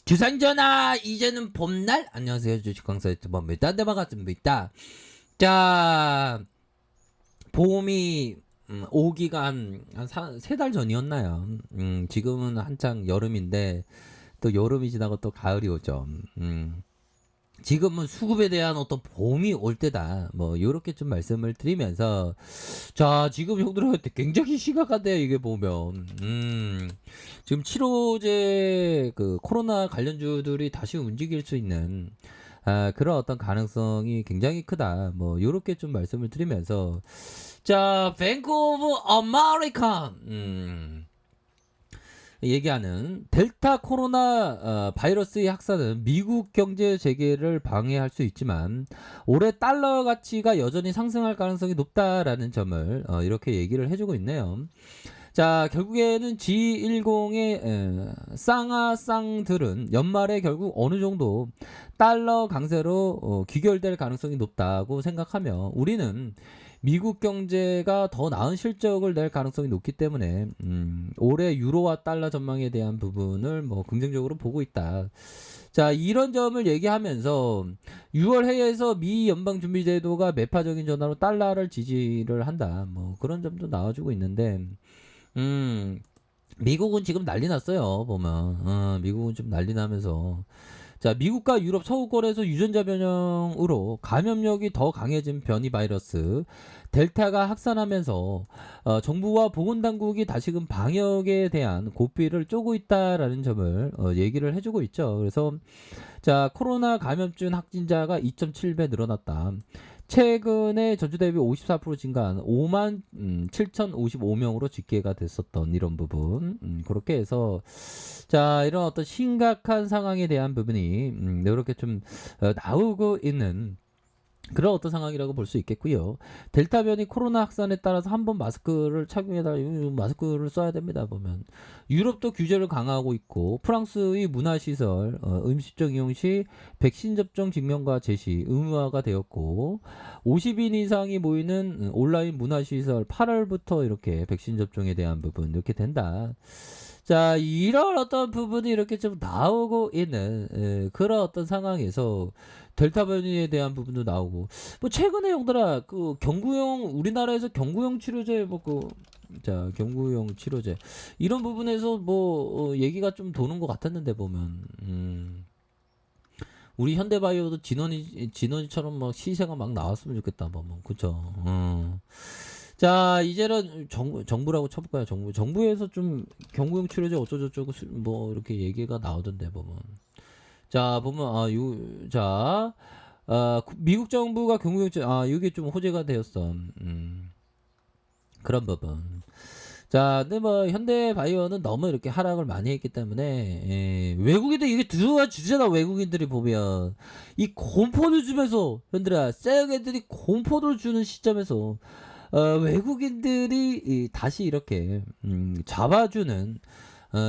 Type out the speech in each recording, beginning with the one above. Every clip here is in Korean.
주산전화 이제는 봄날. 안녕하세요, 주식강사 유튜버입니다. 네, 반갑습니다. 자, 봄이 오기가 한 세 달 전이었나요? 지금은 한창 여름인데 또 여름이 지나고 또 가을이 오죠. 지금은 수급에 대한 어떤 봄이 올 때다. 뭐 요렇게 좀 말씀을 드리면서, 자, 지금 형들한테 굉장히 심각한데요, 이게 보면. 지금 치료제 그 코로나 관련주들이 다시 움직일 수 있는 그런 어떤 가능성이 굉장히 크다. 뭐 요렇게 좀 말씀을 드리면서, 자, 뱅크 오브 아메리카 얘기하는 델타 코로나 바이러스의 확산은 미국 경제 재개를 방해할 수 있지만 올해 달러 가치가 여전히 상승할 가능성이 높다라는 점을 이렇게 얘기를 해주고 있네요. 자, 결국에는 G10의 쌍아쌍들은 연말에 결국 어느 정도 달러 강세로 귀결될 가능성이 높다고 생각하며, 우리는 미국 경제가 더 나은 실적을 낼 가능성이 높기 때문에 올해 유로와 달러 전망에 대한 부분을 뭐 긍정적으로 보고 있다. 자, 이런 점을 얘기하면서 6월 회의에서 미 연방준비제도가 매파적인 전화로 달러를 지지를 한다. 뭐 그런 점도 나와주고 있는데, 음, 미국은 지금 난리 났어요, 보면. 미국은 좀 난리 나면서. 자, 미국과 유럽 서구권에서 유전자 변형으로 감염력이 더 강해진 변이 바이러스 델타가 확산하면서 정부와 보건당국이 다시금 방역에 대한 고삐를 쪼고 있다라는 점을 얘기를 해주고 있죠. 그래서 자, 코로나 감염증 확진자가 2.7배 늘어났다. 최근에 전주 대비 54% 증가한 5만 7,055명으로 집계가 됐었던 이런 부분. 그렇게 해서 자, 이런 어떤 심각한 상황에 대한 부분이 이렇게 좀 나오고 있는 그런 어떤 상황이라고 볼 수 있겠고요. 델타 변이 코로나 확산에 따라서 한번 마스크를 착용해달라, 마스크를 써야 됩니다. 보면 유럽도 규제를 강화하고 있고, 프랑스의 문화시설 음식점 이용 시 백신 접종 증명과 제시 의무화가 되었고, 50인 이상이 모이는 온라인 문화시설 8월부터 이렇게 백신 접종에 대한 부분 이렇게 된다. 자, 이런 어떤 부분이 이렇게 좀 나오고 있는 그런 어떤 상황에서 델타 변이에 대한 부분도 나오고, 뭐 최근에 형들아 그 경구용, 우리나라에서 경구용 치료제 뭐 그 자, 경구용 치료제 이런 부분에서 뭐 얘기가 좀 도는 것 같았는데, 보면 우리 현대바이오도 진원이처럼 막 시세가 막 나왔으면 좋겠다, 뭐 그쵸. 자, 이제는 정부라고 쳐볼까요? 정부에서 좀 경구용 치료제 어쩌고저쩌고 뭐 이렇게 얘기가 나오던데, 보면. 자, 보면 자, 미국 정부가 경구용 치료, 이게 좀 호재가 되었어. 그런 부분. 자, 근데 뭐 현대바이오는 너무 이렇게 하락을 많이 했기 때문에, 외국인들 이게 들어와 주잖아. 외국인들이 보면 이 공포를 주면서, 현들아 쎄 애들이 공포를 주는 시점에서 외국인들이 다시 이렇게 잡아주는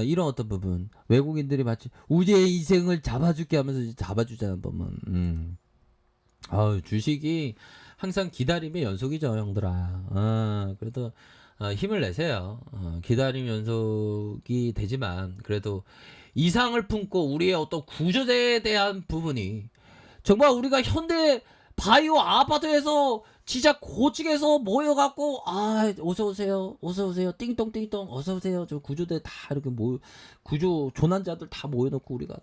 이런 어떤 부분, 외국인들이 마치 우리의 인생을 잡아줄게 하면서 이제 잡아주자는 보면, 주식이 항상 기다림의 연속이죠, 형들아. 그래도 힘을 내세요. 기다림 연속이 되지만 그래도 이상을 품고 우리의 어떤 구조대에 대한 부분이, 정말 우리가 현대 바이오 아파트에서 진짜 고층에서 모여갖고, 어서오세요 어서오세요 띵동띵동 어서오세요 저 구조대 다 이렇게 구조 조난자들 다 모여놓고 우리가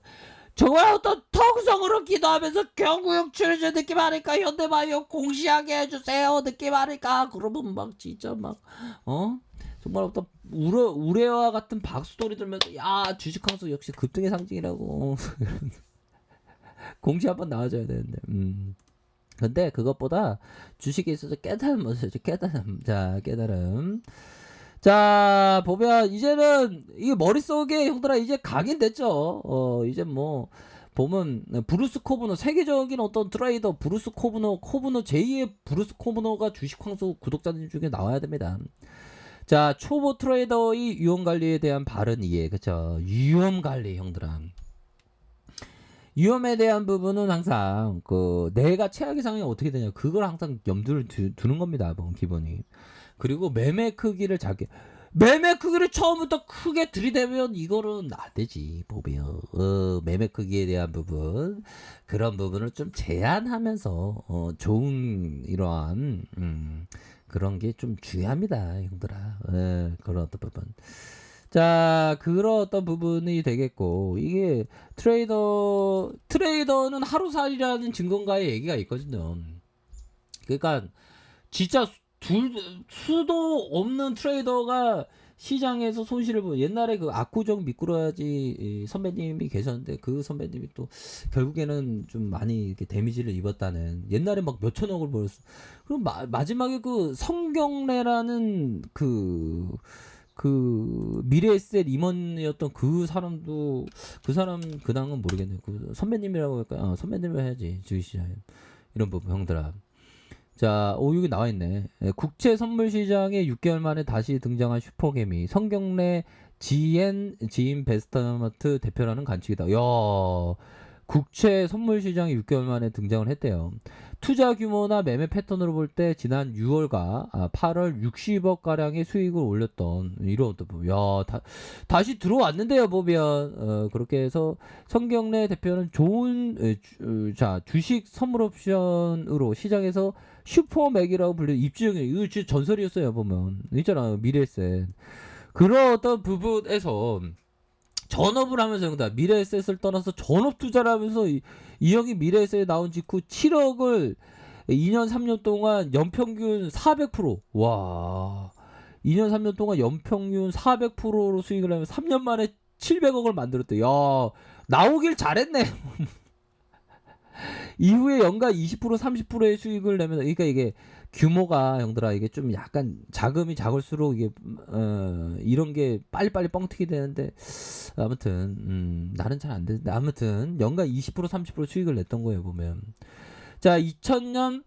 정말 어떤 통성으로 기도하면서 경구용 치료제 느낌 하니까 현대바이오 공시하게 해주세요 느낌 하니까, 그러면 막 진짜 막 정말 어떤 우레와 같은 박수소리 들면서, 야, 주식항수 역시 급등의 상징이라고 공시 한번 나와줘야 되는데. 근데 그것보다 주식에 있어서 깨달음 얻어야죠. 깨달음. 자, 깨달음. 자, 보면 이제는 이게 머릿속에 형들아 이제 각인됐죠. 이제 뭐 보면 브루스 코브너, 세계적인 어떤 트레이더 브루스 코브너 제2의 브루스 코브너가 주식황수 구독자님 중에 나와야 됩니다. 자, 초보 트레이더의 위험 관리에 대한 바른 이해. 그쵸? 위험 관리, 형들아. 위험에 대한 부분은 항상 내가 최악의 상황이 어떻게 되냐, 그걸 항상 염두를 두는 겁니다. 뭐 기본이. 그리고 매매 크기를 작게. 매매 크기를 처음부터 크게 들이대면 이거는 안 되지 보면 매매 크기에 대한 부분 그런 부분을 좀 제한하면서 좋은 이러한 그런 게 좀 중요합니다 형들아. 그런 어떤 부분. 자, 그런 어떤 부분이 되겠고, 이게 트레이더는 하루살이라는 증권가의 얘기가 있거든요. 그러니까 진짜 수도 없는 트레이더가 시장에서 손실을 보는 옛날에 그 압구정 미꾸라지 선배님이 계셨는데 그 선배님이 또 결국에는 좀 많이 이렇게 데미지를 입었다는 옛날에 막 몇천억을 벌었어. 그럼 마지막에 그 성경래라는 그 미래에셋 임원이었던 그 사람도 그 사람 근황은 모르겠네요. 그 선배님이라고 할까? 선배님을 해야지 주시장 이런 부분 형들아. 자, 여기 나와 있네. 국채 선물 시장에 6개월 만에 다시 등장한 슈퍼개미 성경래 지인 베스트마트 대표라는 간칙이다. 야, 국채 선물 시장에 6개월 만에 등장을 했대요. 투자 규모나 매매 패턴으로 볼 때 지난 6월과 8월 60억 가량의 수익을 올렸던 이런 또 야, 다시 들어왔는데요 보면 그렇게 해서 성경래 대표는 좋은 주식 선물 옵션으로 시장에서 슈퍼맥이라고 불리는 입주형이 이거 진짜 전설이었어요 보면 있잖아 미래에셋 그런 어떤 부분에서 전업을 하면서 형다 미래에셋을 떠나서 전업 투자를 하면서 이 형이 미래에셋에 나온 직후 7억을 2년 3년 동안 연평균 400% 와 2년 3년 동안 연평균 400%로 수익을 하면 3년 만에 700억을 만들었대. 야 나오길 잘했네. 이후에 연간 20% 30%의 수익을 내면 그러니까 이게 규모가 형들아 이게 좀 약간 자금이 작을수록 이게 이런 게 빨리빨리 뻥튀기 되는데 아무튼 나는 잘 안 되는데 아무튼 연간 20% 30% 수익을 냈던 거예요 보면. 자 2000년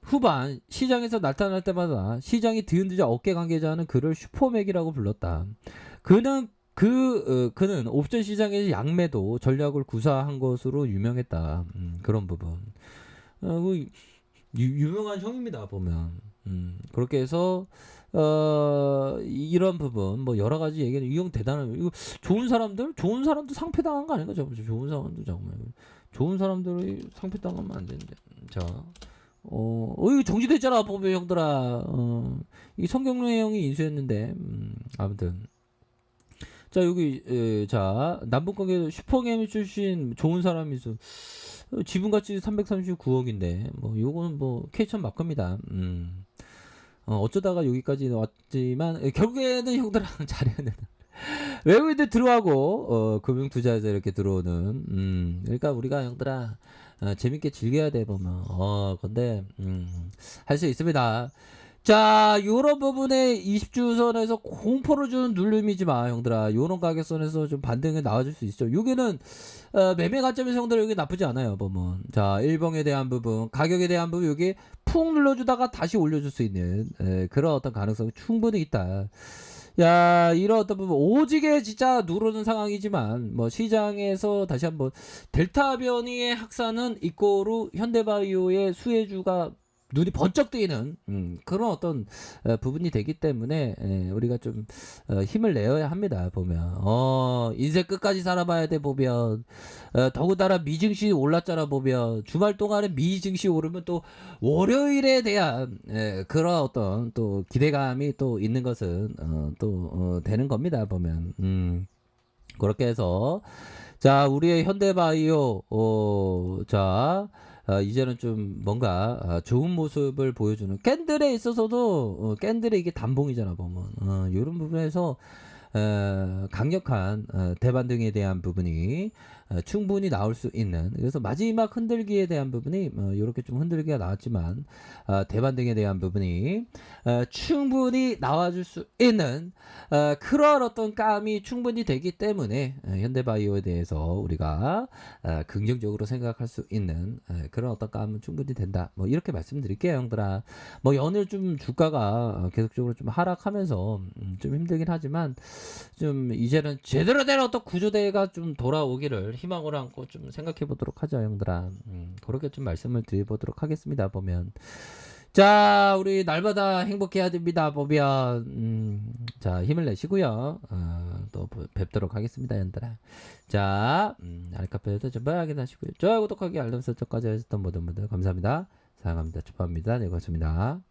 후반 시장에서 나타날 때마다 시장이 뒤흔들자 어깨 관계자는 그를 슈퍼맥이라고 불렀다. 그는 옵션 시장에서 양매도 전략을 구사한 것으로 유명했다. 그런 부분. 유명한 형입니다 보면. 그렇게 해서 이런 부분 뭐 여러 가지 얘기는 이 형 대단한 이거 좋은 사람도 상패당한 거 아닌가? 좋은 사람도 잠깐만 좋은 사람들이 상패당하면 안 되는데. 자. 이거 정지됐잖아 보면 형들아. 이 성경래 형이 인수했는데 아무튼 자 여기 자 남북관계 슈퍼게임 출신 좋은 사람이 있어. 지분 가치 339억인데 뭐 요거는 뭐 케이천 맞겁니다. 어쩌다가 여기까지 왔지만 결국에는 형들랑 잘해야 된다. 외국인들 들어가고 금융투자에서 이렇게 들어오는 그러니까 우리가 형들아 재밌게 즐겨야 돼 보면 근데 할 수 있습니다. 자 요런 부분에 20주선에서 공포를 주는 눌림이지 마 형들아. 요런 가격선에서 좀 반등이 나와줄 수 있죠. 여기는 매매 관점에서 형들 여기 나쁘지 않아요 보면. 자 일봉에 대한 부분 가격에 대한 부분 여기 푹 눌러주다가 다시 올려줄 수 있는 그런 어떤 가능성이 충분히 있다. 야 이런 어떤 부분 오지게 진짜 누르는 상황이지만 뭐 시장에서 다시 한번 델타 변이의 확산은 이꼬르 현대바이오의 수혜주가 눈이 번쩍 뜨이는 그런 어떤 부분이 되기 때문에 우리가 좀 힘을 내어야 합니다 보면. 인생 끝까지 살아봐야 돼 보면. 더군다나 미증시 올랐잖아 보면. 주말 동안에 미증시 오르면 또 월요일에 대한 그런 어떤 또 기대감이 또 있는 것은 또 되는 겁니다 보면. 그렇게 해서 자 우리의 현대바이오 자 이제는 좀 뭔가 좋은 모습을 보여주는 캔들에 있어서도 캔들의 이게 단봉이잖아 보면. 이런 부분에서 강력한 대반등에 대한 부분이 충분히 나올 수 있는 그래서 마지막 흔들기에 대한 부분이 이렇게 좀 흔들기가 나왔지만 대반등에 대한 부분이 충분히 나와줄 수 있는 그런 어떤 감이 충분히 되기 때문에 현대바이오에 대해서 우리가 긍정적으로 생각할 수 있는 그런 어떤 감은 충분히 된다. 뭐 이렇게 말씀드릴게요, 형들아. 뭐 연일 좀 주가가 계속적으로 좀 하락하면서 좀 힘들긴 하지만 좀 이제는 제대로 된 어떤 구조대가 좀 돌아오기를 희망을 안고 좀 생각해 보도록 하죠, 형들아. 그렇게 좀 말씀을 드려보도록 하겠습니다. 보면 자, 우리 날마다 행복해야 됩니다, 보면. 자, 힘을 내시고요. 또 뵙도록 하겠습니다, 연들아. 자, 알카페도 좀 확인하시고요. 좋아요, 구독하기, 알람 설정까지 하셨던 모든 분들 감사합니다. 사랑합니다. 축하합니다. 네, 고맙습니다.